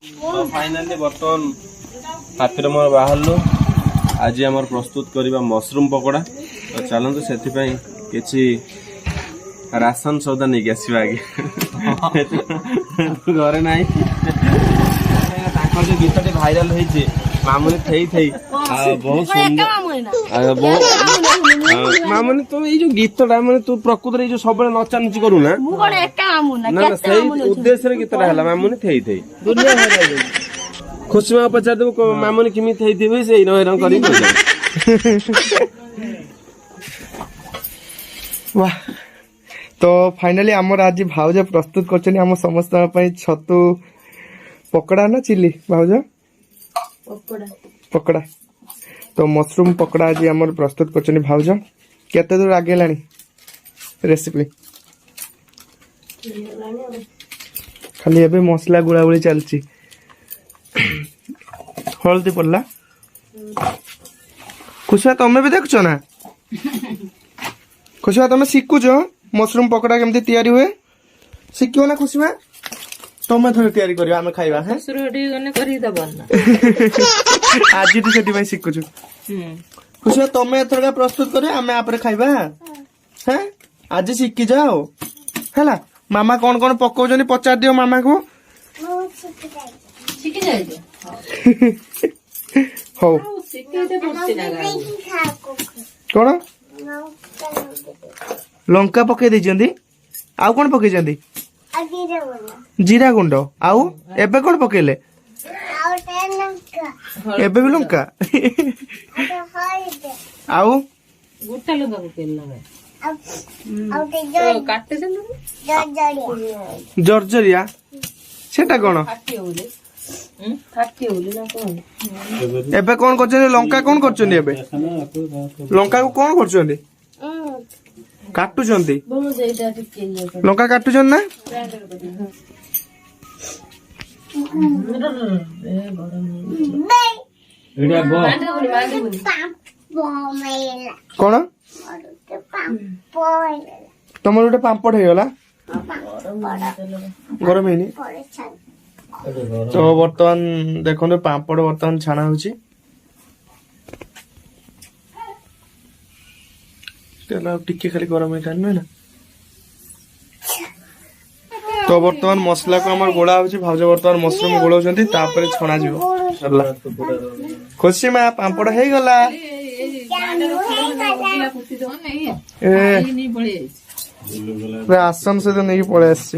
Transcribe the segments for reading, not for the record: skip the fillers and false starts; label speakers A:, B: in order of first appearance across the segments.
A: तो फाइनली बर्तमान हाथी मोर बाहर आज आम प्रस्तुत करवा मशरूम पकोड़ा। तो चलतु से किसी राशन सौदा नहीं आसवा आगे घरे ना जो गीत भाइराल होती मामुनी थई थई बहुत सुंदर मामुनी तो ये जो गीतटा मैंने तू प्रकृति जो सब नचा नुची करू ना से उद्देश्य गीतटा है मामुनी थई थई खुशी माँ पचार देव मामुनी किमी थई थी से हैरान कर
B: वाह। तो फाइनली आमर आज भाउज प्रस्तुत कर समस्त छतु पकड़ा ना चिली भाउज पकड़ा तो मशरूम पकड़ा आज आमर प्रस्तुत कर भाउज केते दूर आगे लानी रेसिपी खाली एबे मसला गुड़ा गुड़ी चलची हल्दी पड़ला खुशिया तमें भी देखछ ना खुशिया तमें शिखुच मशरूम पकड़ा केमती तैयारी हुए शिखियो ना खुशिया तमें थोड़ी तैयारी करियो आमे खाइबा है आज तो सेठी शिखुच खुशिया तमें एथरका प्रस्तुत करे आमे आपरे खाइबा हैं आज शिखि जाओ हैला मामा कौन कौन पकाउछनी पचार दियो मामा को शिखि जाय हो कौन लंका पकई देइछंदी आउ कौन पकईछंदी जीरा गुंड आउ एबे कौन पकेले एबे भी लंका आउ गुटा लंका पकेले जर्जरिया सेटा कौन एबे कौन करछन लंका कौन करछन एबे लंका को कौन करछन काटुछंती लंका काटुछन ना कौन तुम गोटे पापड़ हो गला गरम है तो बर्तमान देखो पापड़ बर्तमान छाणा हो टिके खाली गरम है नुहे ना। तो बर्तमान मसला को आम गोला हो भाउज बर्तमान मशरूम गोलाउछंती तापर छणा जीवो खुशी माँ पापड़ हो गला आसम से तो नहीं पड़े आस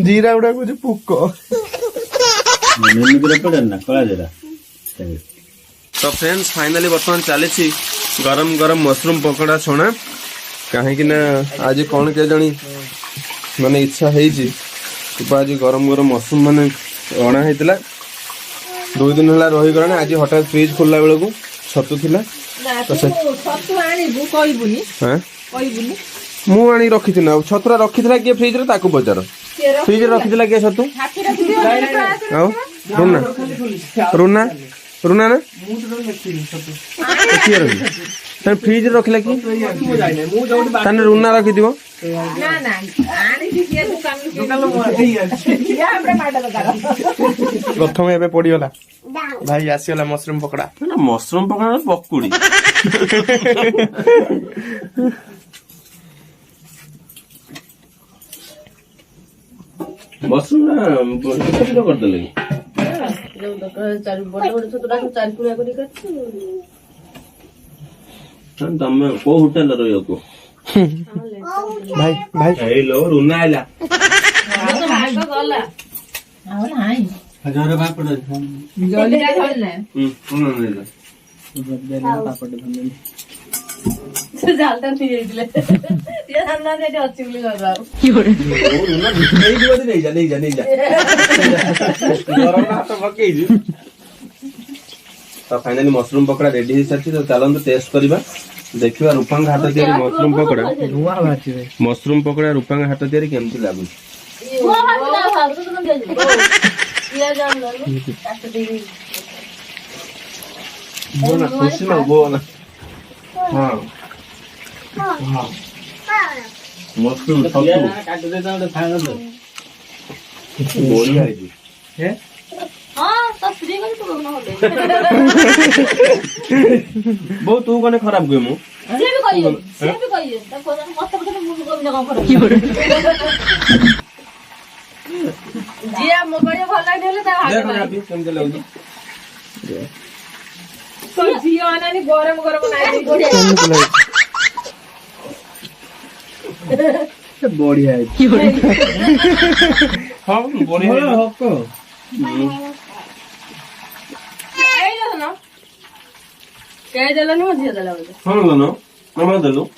B: जीरा गुड़ा कुछ पुक्को
A: तो फ्रेंड्स फाइनली बर्तमान चली गरम गरम मशरूम पकोड़ा छणा कहीं ना आज कौन के जानी माने इच्छा है आज गरम गरम मशरूम माने अणा होता 2 दिन है रही गला आज हठात फ्रिज खोलला बेलू छतु थिला मु आनी रखी छतुरा रखी किए फ्रिज रे ताकू पचार फ्रिज रखी किए छतु रुना रुना रुना ना किए रखी फ्रिज रखला कि रुना रखी दिव प्रथम एबे पड़ीगला भाई आसीगला मशरूम पकड़ा मशरूम पकड़ा पकुड़ी मशरूम करदेले तमे को होटल रहियो को
B: भाई भाई
A: हेलो रुना आइला हजार पापड़ जल्दी धरले जालता नहीं दिले ये धन्ना जे अछि बोली गरा की होरे नहीं दिबो नहीं जा गरम हाथ पकई जी। तो फाइनली मशरूम पकोड़ा रेडी हो सारी तो चलते टेस्ट करवा देखिए रूपांग हाथ तैयारी मशरूम पकोड़ा मशरूम पकोड़ा रूपांग हाथ तैयारी केमती लागु बोला खुशी ना बोला हाँ मशरूम बढ़िया है बहु तू कने खराब हुए मु
C: गरम गरम
B: बढ़िया है
A: हाँ बढ़िया हाँ लो मामा देलो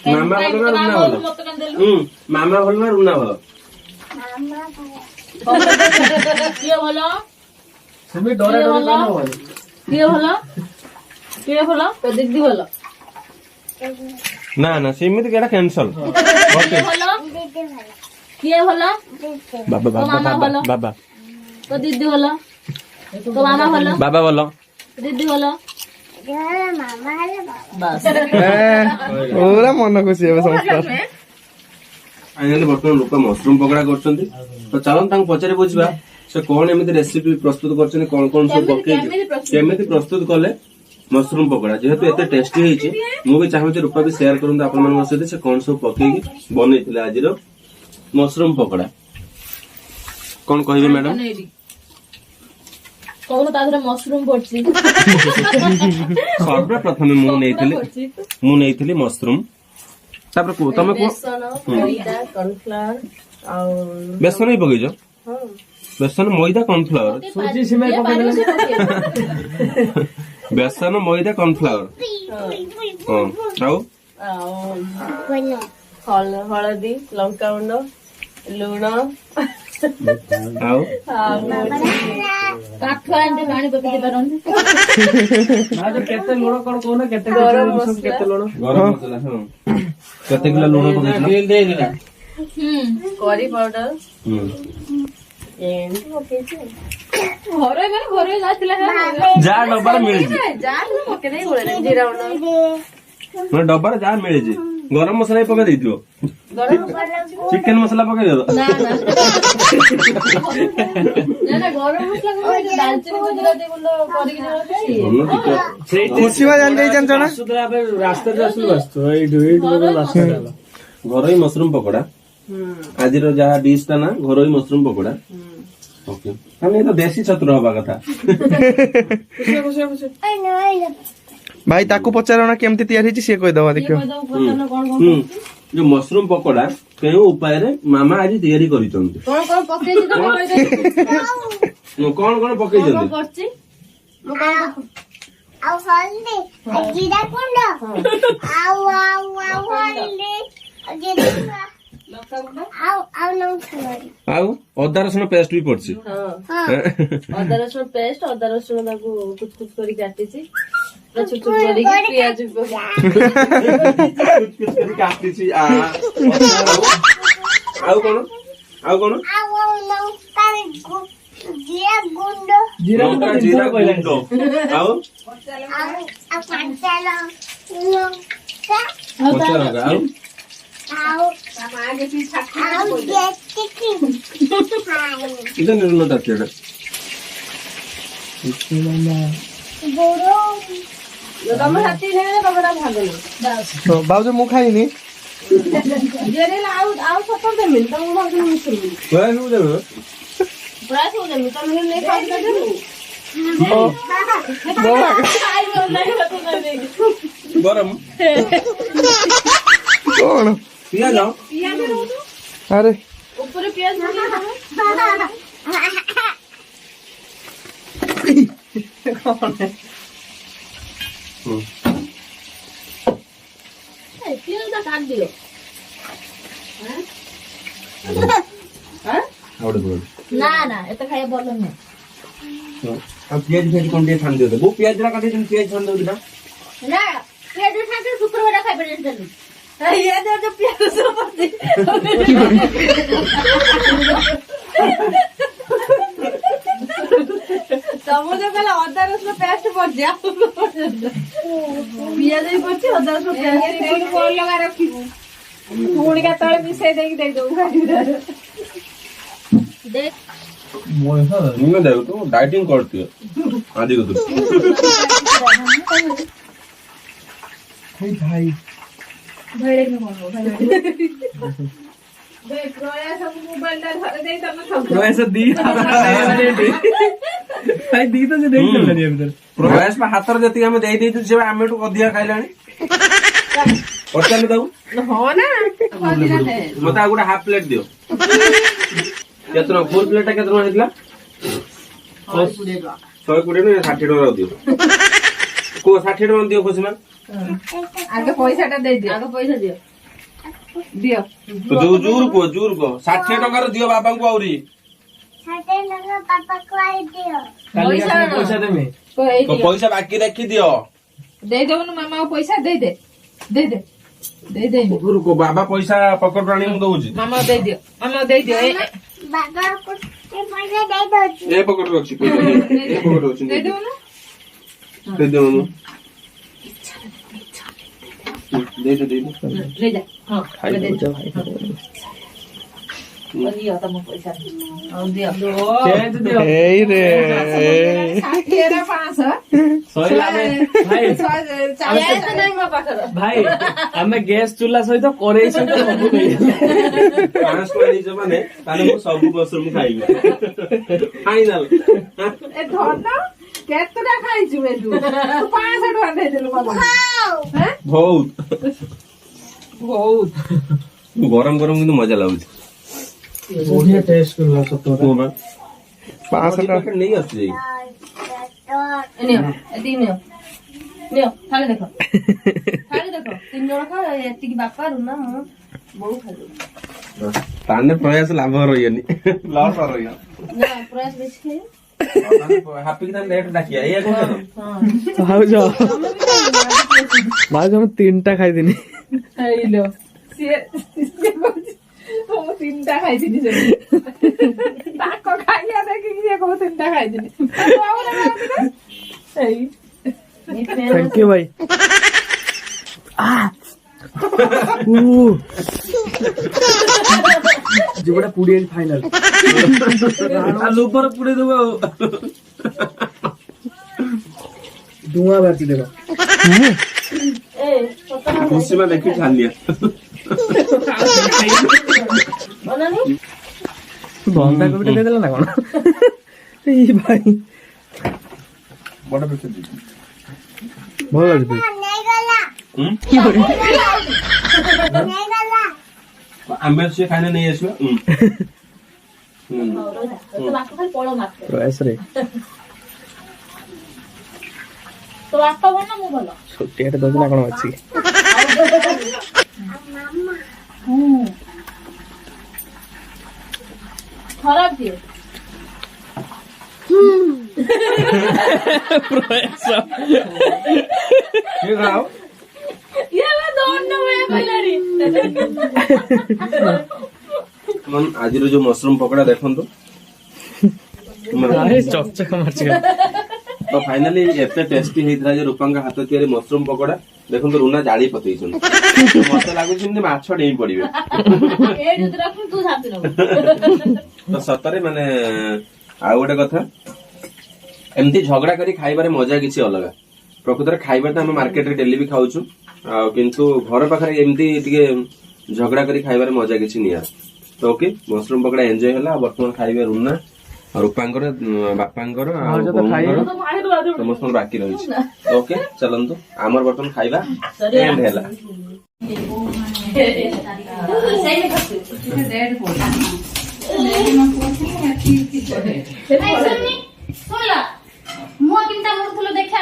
A: मामा बोलो ना रुना बोलो मामा बोलो ना रुना बोलो
B: तुम्हें डरे डरे कौन हो
C: दिदी बोलो
A: ना ना सेमिति केटा कैंसल ओके
C: किए बोलो
A: बाबा बाबा बाबा बाबा
C: तो दीदी बोलो तो मामा बोलो
A: बाबा बोलो
C: दीदी बोलो बस
B: पूरा मन खुशी है संस्कार
A: फाइनली बर्तमान लोक मशरूम पकड़ा करछंती तो चलन तांको पचारे बुझबा से कोन एमिति रेसिपी प्रस्तुत करछन कोन कोन सब पके केमिति प्रस्तुत कले मशरूम पकड़ा जेहेतु एते टेस्टी होईची मु भी चाहूँ रूपा भी शेयर करंतु आपन मन सहित से कोन सब पकेगी बनैथिले आजिर मशरूम पकड़ा कोन कहबे मैडम
C: कौन तादरे मशरूम पड़ची
A: सर्वप्रथम मु नेइथिली मशरूम तापर को तमे को
C: बेसन मैदा कॉर्नफ्लावर और
A: बेसन ही पकेजो
C: हां
A: बेसन मैदा कॉर्नफ्लावर
B: सूजी सिमे पकेले
A: बेसन मैदा कॉर्नफ्लावर हां आउ
C: हळदी लंका गुंड लूण
A: आउ
C: काठुआ एंटे पानी पके पारन
B: ना तो केते लूण कोन कोन केते
C: गरम
B: केते लूण
A: गरम मसला हां केते किलो लूण पकेजो
B: तेल दे देना
C: करी पाउडर एंड ओके घरे माने घरे जातिला
A: जा डब्बा मिल जी
C: जा पके दे गोळे जीरा गुंड
A: मैं डब्बा जा मिल जी गरम मसला ही पके दियो
C: गरम
A: चिकन मसला पके दे दो
C: ना गरम मसला को दालचीनी गुजराती बोलो करी के
B: खुशी में जान जाई जान ना
D: सुद्रा पे रास्ता जासु बसतो एई दुई दुई रास्ता जाला
A: घरोई मशरूम पकोड़ा आज जहाँ डिश था ना घरोई मशरूम पकोड़ा ओके हम ये तो देसी चतुर हवा कथा
B: भाई ताकू पचारो ना केमती तैयार हिची से कहि दवा देखियो
A: जो मशरूम पकोड़ा केउ उपाय रे मामा आज तैयारी करिसंती
C: कौन पके जी तो
A: कोन कोन पके जंती
C: करची
E: ଆଉ ହଳଦୀ ଜିରା ଗୁଣ୍ଡ ଆଉ ଆଉ ଆଉ ହଳଦୀ ଜିରା ଆଉ ଆଉ ନଉଛୁରି
A: ଆଉ ଅଦା ରସୁଣ ପେଷ୍ଟ ବି ପଡଛି
C: अदा रसुण पेस्ट अदा रसुण ताकू कुछ कुछ करी काटिची छोट छोट करी प्याज
A: काटिछि आ ଆଉ କଣ
E: ଆଉ ନଉଛୁରି ଜିରା ଗୁଣ୍ଡ
B: जीरा
A: ଲଙ୍କା ଜିରା ଗୁଣ୍ଡ ଆଉ
E: ଆଉ କଞ୍ଚା ଲଙ୍କା
A: କଞ୍ଚା ଲଙ୍କା ଆଉ
E: ଆଉ ଆଉ ଯେତିକି
A: ଇଦା ନିରୁନ ତାତିଟା
E: ବଡ
C: ତମ ହାତୀ ନେଲେ ତମର ଭାଗ ନ
B: तो बाबू मु खाइनी
C: जेरे ଆଉ ଆଉ ସତ ଦେମି ତମ ଭାଗ ମିଶିବି
A: କଏ नु ଦେବ
C: ପ୍ରାୟ ସବୁ ଦେମି ତମେ ନେଇ ଖାଇ ଦେମି
A: ଗରମ
B: कौन
A: ପିଆଜ
B: अरे
C: ऊपर प्याज काट दियो
A: आवडे बोल
C: ना ना एत खाया बोल नहीं
A: अब पियाज फेट कोन दे छान दे वो पियाज रा काटे पियाज छान दे ना
C: ना प्याज खाते शुक्रवार खाई पड़े चल ये जो प्याज सब ସମସ୍ତେ କହିଲେ ଅଦା ରସୁଣ ପେଷ୍ଟ ପଡିଛି ପିଆଜ ବି ପଡିଛି ଅଦା ରସୁଣ ପେଷ୍ଟ ଅଲଗା ରଖିବୁ ପୁଣି କେତେବେଳେ ମିଶେଇ ଦେଇକି ଦେଇଦବୁ
A: नहीं देखो तो डाइटिंग करती है आदि को तो
B: भाई
C: भाई देखने कौन हो भाई देख रोया सब मोबाइल दा धरे देई तमे सब
D: ऐसा दी भाई दी तो से देख चल रही है भीतर
A: प्रयास में हाथ देती हमें दे दी जे हमें तो अधिया खाइलानी पचाले दाऊ
C: हो ना
A: मते आ गुडा हाफ प्लेट दियो केतना फुल प्लेट केतना हेतला 120 ना 60 टका दियो को 60 टका दियो खुशी में
C: आगे पैसाटा दे दियो आगे पैसा दियो दियो
A: तो जोर को 60 टका रो दियो बाबा को आउरी
E: पापा को आई दियो
D: पैसा दे में
A: तो पैसा बाकी रखी दियो
C: दे दो ना मामा को पैसा दे दे दे दे दे दे
A: गुरु को बाबा पैसा पकड़ रानी मु दउजी
C: मामा दे दियो
E: बाबा को पैसा दे दो
A: ए पकड़ रखी पैसा ए पकड़ रखी
C: दे दो ना
A: दे दो मनु दे दे
C: ले जा हां
B: खाई
C: दे
B: दो भाई
C: दियो तम पैसा और दियो
D: चेंज दियो
B: ए रे
C: 60 500
D: सहिला में भाई
C: नहीं मो पाखर
D: भाई हमें गैस चूल्हा सहित करेई सहित सब नहीं
A: 500 नहीं जमाने ताले मु सब मशरूम खाइबे फाइनल
C: ए धन केतटा खाइछु ए तू 500 टका दे देलु बाबा हैं
A: बहुत
C: बहुत
A: गरम गरम किंतु मजा लाଗୁଛି
D: बढ़िया टेस्ट कर लो सब तो
A: को बा
B: 500
A: पैकेट नहीं आसी
C: नियो एती नियो थाले देखो तीन जण खा एती की बापा रुना मु बहु खाइलो
A: ताने प्रयास लाभ रहियनी लॉस रहियो
C: ना प्रयास बेसी
A: हैप्पी की रेट डाकिया ये कोन
B: भाउज भाउज हम 3टा खाई दिनी
C: खाइलो से तो तीनटा खाई दिनी से ताको खाइया देखि ये को तीनटा खाई दिनी
B: थैंक यू भाई
D: जीवड़ा पुड़ी फाइनल आलू पर पुड़ी दो धुआं बाती देबो
C: ए पता
A: खुशी में देखि खा लिया
C: बनानी
B: बंदा को भी दे देला ना कोन ए भाई
A: बड़ा पैसा दी
B: भल लागबे
E: नहीं गला नहीं गला
A: आमे से खाने नहीं आसबे
C: तो बापा खाली पड़ो मात्र
B: प्रयास रे
C: तो बापा बना मु भलो
B: छोटियाटे दजला कोन अछि
C: खराब दियो
B: प्रयास
A: ये खाओ
C: ये मैं दोन न होया कइलारी
A: मन आज जो मशरूम पकोड़ा देखन तो
B: चकचक मारछि
A: तो फाइनली एते टेस्टी हेइतरा जे रूपांका हाथ तियारी मशरूम पकोड़ा देखन तो रुना जाली पतैछन मते लागु छिन माछ डेई पड़िबे
C: ए जद रखू तू साथी न
A: तो सतरे माने आ गोटे कथा एमती झगड़ा करी खाइबारे मजा किछि अलग प्रकृतर खाइबा त हम मार्केट रे डेली भी खाउछु किंतु घर पाखरे एमती टिके झगड़ा करी खाइबारे मजा किछि निया तो ओके मशरूम पकोड़ा एन्जॉय होला वर्तमान खाइबे रुना रूपांकर बापांकर समस्त बाकी रही ओके चलନ୍ତୁ ଆମର ବର୍ତ୍ତମାନ ଖାଇବା ଏଣ୍ଡ ହେଲା
F: ଶୁଣିଲା ମୁଁ କେମିତି କରୁଥିଲ ଦେଖା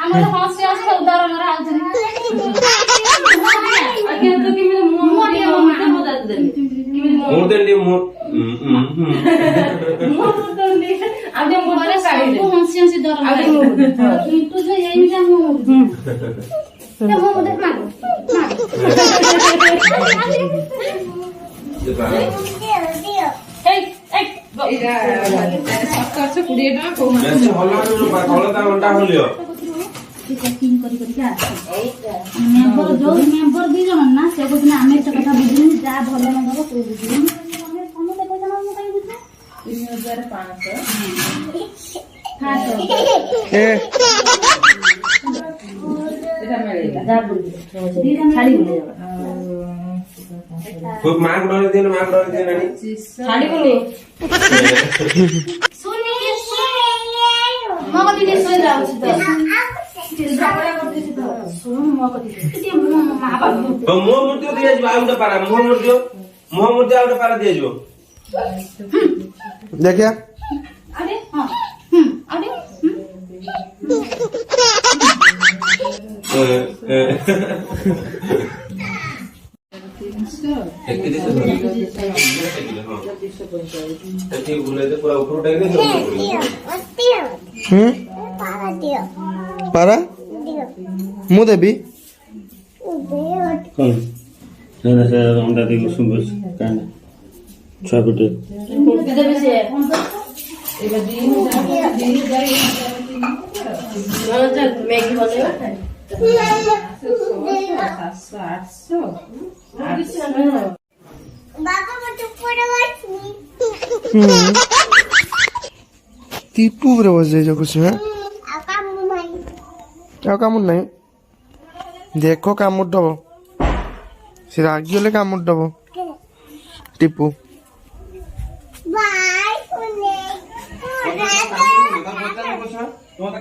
F: ଆମର ହସି ହସି ଉଦାର ମରା ଆଉଛନ୍ତି
A: ମୁଁ ଦେଲି ମୁଁ
F: ହସି ହସି ଦର କିନ୍ତୁ ଯେ ଏଇଟା ମୁଁ
E: दियो दियो
A: ବେଶୀ ଭଲ ରୂପା ତଳଟା ଅଣ୍ଡା ହଲିଅ
F: ମେମ୍ବର ଯୋଉ ମେମ୍ବର 2 ଜଣ ନା ସେ କହୁଛନ୍ତି ଆମେ ଏତେ କଥା ବୁଝିନି ଯାହା ଭଲ ନ ହବ ତୁ ବୁଝିନି ସମସ୍ତେ ପଇସା ମୁଁ କାଇଁ ବୁଝିନି
C: 3,000
A: ମାକୁ ଡରି ଦିଏ ନାଣି
C: ଛାଡ଼ିବୁନି
F: ମୋ କତି ଟିକେ ଶୋଇ ଯାଉଛି ତ
A: ମୁହଁ ମୂର୍ତ୍ତି ଦିଆଯିବ ଆଉ ଗୋଟେ ପାରା ମୁହଁ ମୂର୍ତ୍ତି ଆଉ ଗୋଟେ ପାରା ଦିଆଯିବ
B: ଦେଖିଆ
F: ଆରେ ହଁ ଆରେ
B: ପାରା ମୁଁ ଦେବି
D: ଅଣ୍ଡା ଦେଇକି ଉଷୁମ ବସି କାହିଁକି ଛୁଆ ଗୋଟେ
C: ଦେବି ସେ ମ୍ୟାଗି ବନେଇବା
E: ବାବା ମତେ ଉପରେ ବସିନି
B: ଟିପୁ ଉପରେ ବସି ଯାଇଛ ଖୁସି ହଁ
E: ଆଉ କାମ ନାହିଁ
B: ଆଉ କାମୁଡ ନାହିଁ ଦେଖ କାମୁଡ ଦବ ସେ ରାଗିଗଲେ କାମୁଡ ଦବ ଟିପୁ
E: ବାଇ କୁନେ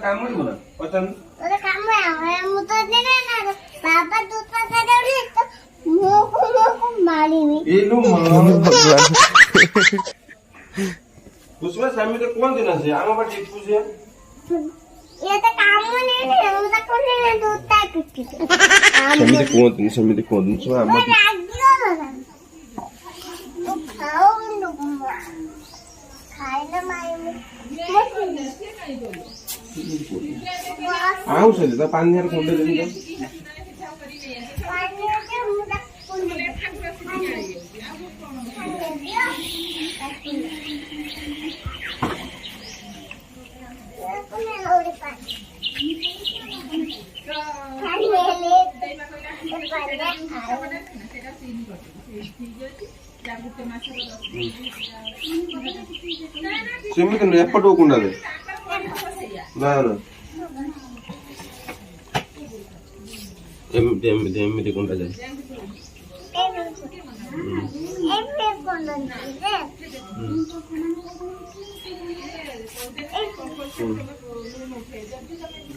A: କାମୁଡିବ ନା ପଚାରୁ
E: তোরে কামে আমি তো দিনে না বাবা দুধ পাতা দেউলি তো মুখ মারিনি
A: ଏଇନୁ
B: ଭଗବାନ
A: କୁସୁମା ସେମିତି କୁହନ୍ତି ନା ସେ ଆମ ପାଟି ଟିପୁ ସେ
E: ये तो काम नहीं है हम तो कोने दूध ता पिटी
A: ସେମିତି କୁହନ୍ତି ଛୁଆ ଆମ
E: रागियो ना तो खाओ नु खाइले माई
A: ଆଉ ସେ ତା ପାଣି ହାର ଖଣ୍ଡେ ଦେବି ସେମିତି ନୁହେଁ ଏପଟକୁ କୁଣ୍ଡା ଦେ ନା ନା ଏମିତି କୁଣ୍ଡା ଯାଏ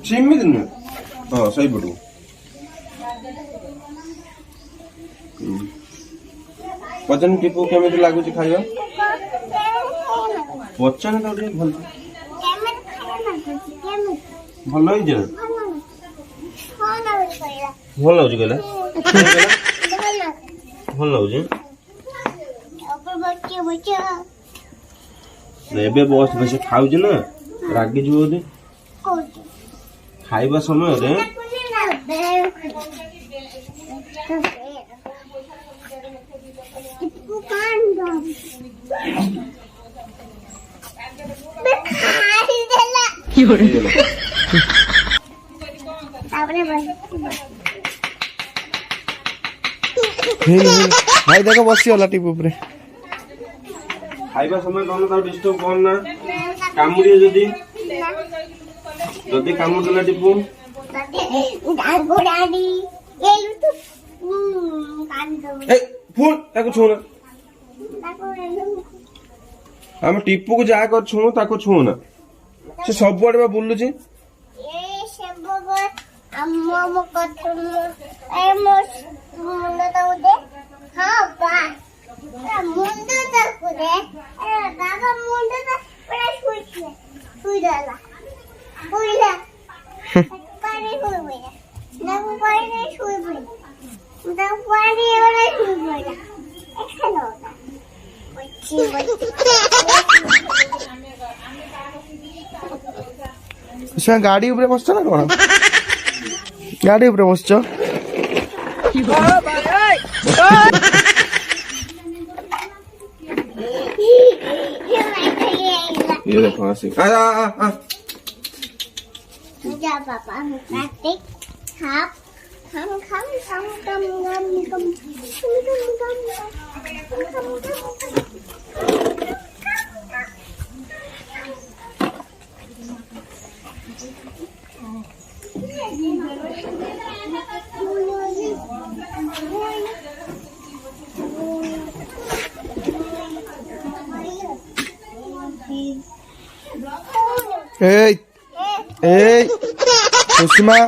A: ସେମିତି ନୁହେଁ ହଁ ସେଇପଟକୁ ପଚାନ ଟିପୁ କେମିତି ଲାଗୁଛି ଖାଇବା ପଚାନ ତ ଟିକେ ଭଲ ଭଲ ହେଇଛି ନା ଭଲ ଲାଗୁଛି କହିଲା ଭଲ ଲାଗୁଛି ଏବେ ବସ ବସି ଖାଉଛି ନା ରାଗିଯିବ ବୋଧେ ଖାଇବା ସମୟରେ
B: ଭାଇ ଦେଖ ବସିଗଲା ଟିପୁ ଉପରେ
A: ଖାଇବା ସମୟ ତମେ ତାକୁ ଡିଷ୍ଟର୍ବ କର ନା କାମୁଡିଏ ଯଦି କାମୁଡି ଦେଲା ଟିପୁ ତାକୁ ଛୁଉଁନା ଆମେ ଟିପୁକୁ ଯାହା କରି ଛୁଉଁ ତାକୁ ଛୁଉଁନା ସେ ସବୁଆଡେ ବା ବୁଲୁଛି
B: ଗାଡି ଉପରେ ବସିଛ ନା କଣ ଗାଡି ଉପରେ ବସିଛ
A: ये देखो आसी आ आ आ
E: जा पापा हम काटे खाप हम खम खम कम गम कम
B: ए ए खुशी माँ